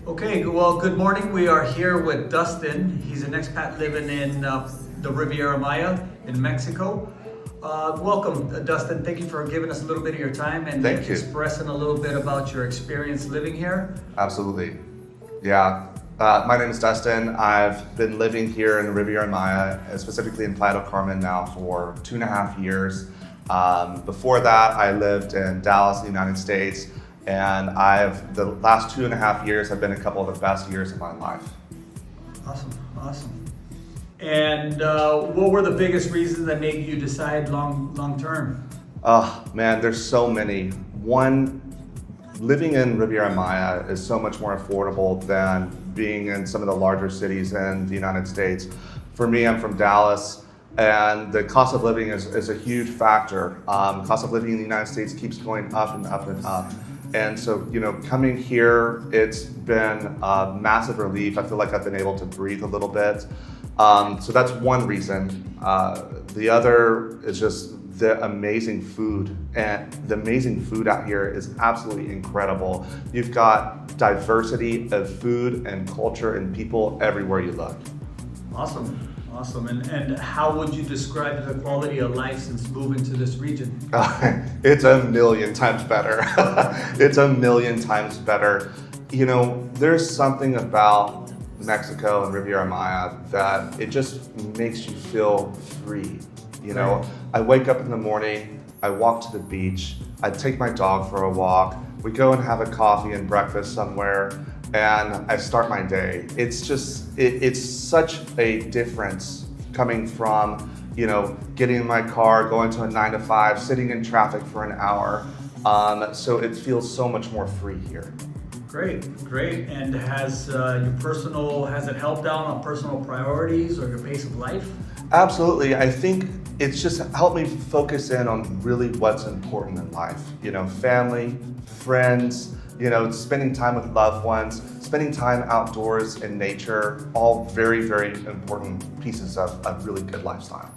Okay, well, good morning. We are here with Dustin. He's an expat living in the Riviera Maya in Mexico. Welcome, Dustin. Thank you for giving us a little bit of your time and Thank you. expressing a little bit about your experience living here. Absolutely. Yeah. My name is Dustin. I've been living here in the Riviera Maya, specifically in Playa del Carmen now for 2.5 years. Before that, I lived in Dallas, the United States, and the last 2.5 years have been a couple of the best years of my life. Awesome. And what were the biggest reasons that made you decide long term? Oh man, there's so many. One, living in Riviera Maya is so much more affordable than being in some of the larger cities in the United States. For me, I'm from Dallas, and the cost of living is a huge factor. Cost of living in the United States keeps going up and up and up. And so, coming here, it's been a massive relief. I feel like I've been able to breathe a little bit. So that's one reason. The other is just the amazing food, and the amazing food out here is absolutely incredible. You've got diversity of food and culture and people everywhere you look. Awesome. And how would you describe the quality of life since moving to this region? It's a million times better. It's a million times better. There's something about Mexico and Riviera Maya that it just makes you feel free. Right. I wake up in the morning, I walk to the beach, I take my dog for a walk, we go and have a coffee and breakfast somewhere, and I start my day. It's such a difference coming from, getting in my car, going to a 9 to 5, sitting in traffic for an hour. So it feels so much more free here. Great. And has it helped out on personal priorities or your pace of life? Absolutely. I think it's just helped me focus in on really what's important in life. Family, friends, spending time with loved ones, spending time outdoors in nature, all very, very important pieces of a really good lifestyle.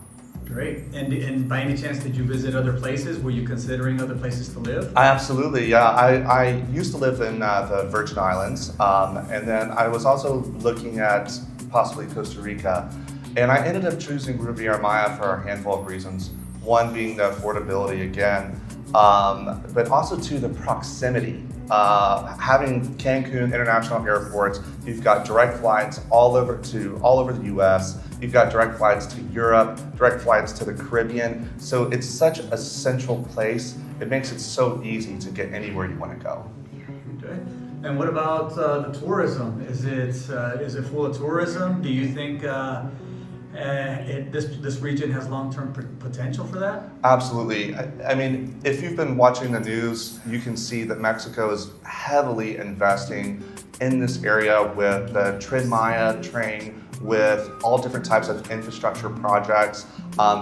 Great. And by any chance, did you visit other places? Were you considering other places to live? Absolutely, yeah. I used to live in the Virgin Islands, and then I was also looking at possibly Costa Rica. And I ended up choosing Riviera Maya for a handful of reasons. One being the affordability again, but also to the proximity. Having Cancun International Airport, you've got direct flights all over the US. You've got direct flights to Europe, direct flights to the Caribbean. So it's such a central place. It makes it so easy to get anywhere you want to go. Okay. And what about the tourism? Is it full of tourism? Do you think this region has long-term potential for that? Absolutely. I mean, if you've been watching the news, you can see that Mexico is heavily investing in this area with the Tren Maya train, with all different types of infrastructure projects.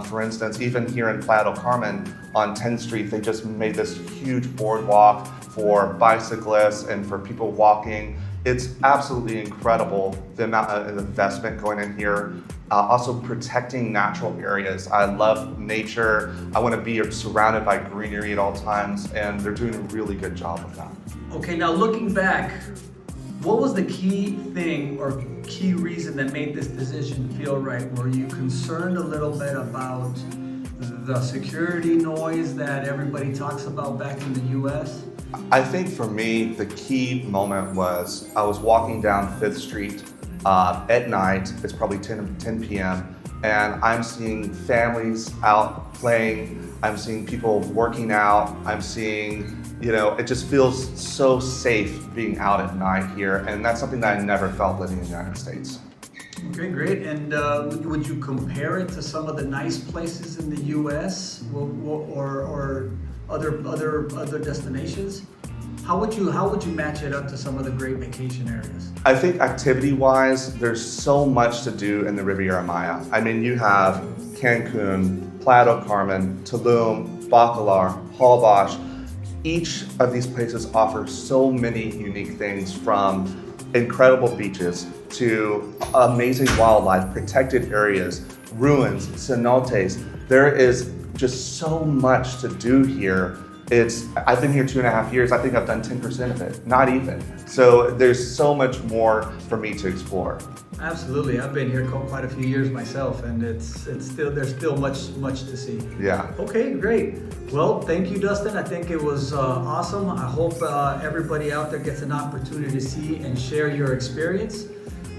For instance, even here in Playa del Carmen on 10th Street, they just made this huge boardwalk for bicyclists and for people walking. It's absolutely incredible the amount of investment going in here. Also protecting natural areas. I love nature. I want to be surrounded by greenery at all times, and they're doing a really good job of that. Okay, now looking back, what was the key thing or key reason that made this decision feel right? Were you concerned a little bit about the security noise that everybody talks about back in the US? I think for me, the key moment was I was walking down 5th Street at night. It's probably 10 p.m. and I'm seeing families out playing. I'm seeing people working out. I'm seeing, it just feels so safe being out at night here. And that's something that I never felt living in the United States. Okay, great. And would you compare it to some of the nice places in the U.S. or other destinations? How would you match it up to some of the great vacation areas? I think activity-wise, there's so much to do in the Riviera Maya. I mean, you have Cancun, Playa del Carmen, Tulum, Bacalar, Holbox. Each of these places offer so many unique things, from incredible beaches to amazing wildlife, protected areas, ruins, cenotes. There is just so much to do here I've been here 2.5 years. I think I've done 10% of it, not even. So there's so much more for me to explore. Absolutely. I've been here quite a few years myself, and there's still much to see. Yeah. Okay, great. Well, thank you, Dustin. I think it was awesome. I hope everybody out there gets an opportunity to see and share your experience.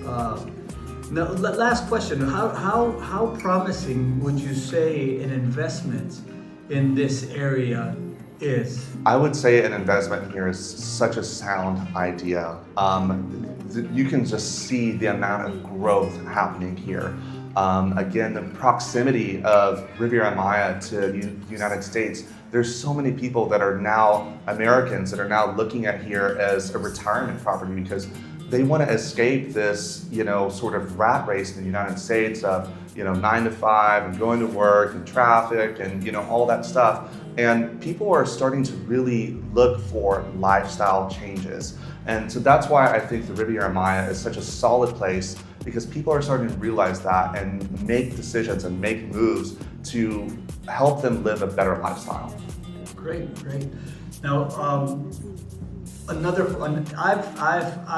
Now, last question. How promising would you say an investment in this area is? I would say an investment here is such a sound idea. You can just see the amount of growth happening here. Again, the proximity of Riviera Maya to the United States, there's so many people that are now Americans that are now looking at here as a retirement property because they want to escape this, sort of rat race in the United States of, 9 to 5 and going to work and traffic and, all that stuff. And people are starting to really look for lifestyle changes. And so that's why I think the Riviera Maya is such a solid place because people are starting to realize that and make decisions and make moves to help them live a better lifestyle. Great. Now, I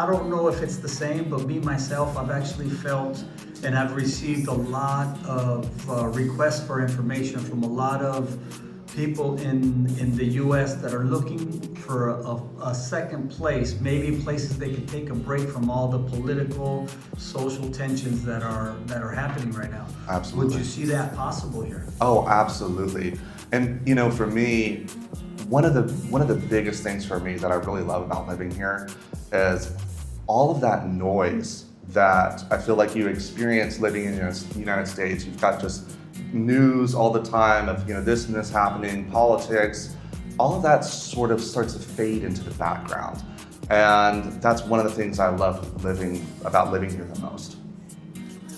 don't know if it's the same, but me myself, I've actually felt and I've received a lot of requests for information from a lot of people in the U.S. that are looking for a second place, maybe places they can take a break from all the political, social tensions that are happening right now. Absolutely. Would you see that possible here? Oh, absolutely. And for me, one of the biggest things for me that I really love about living here is all of that noise that I feel like you experience living in the United States. You've got just news all the time of this and this happening, politics, all of that sort of starts to fade into the background. And that's one of the things I love about living here the most.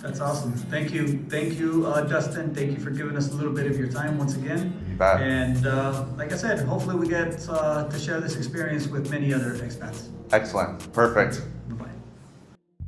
That's awesome. Thank you, Dustin. Thank you for giving us a little bit of your time once again. You bet. And like I said, hopefully we get to share this experience with many other expats. Excellent. Perfect. Bye-bye.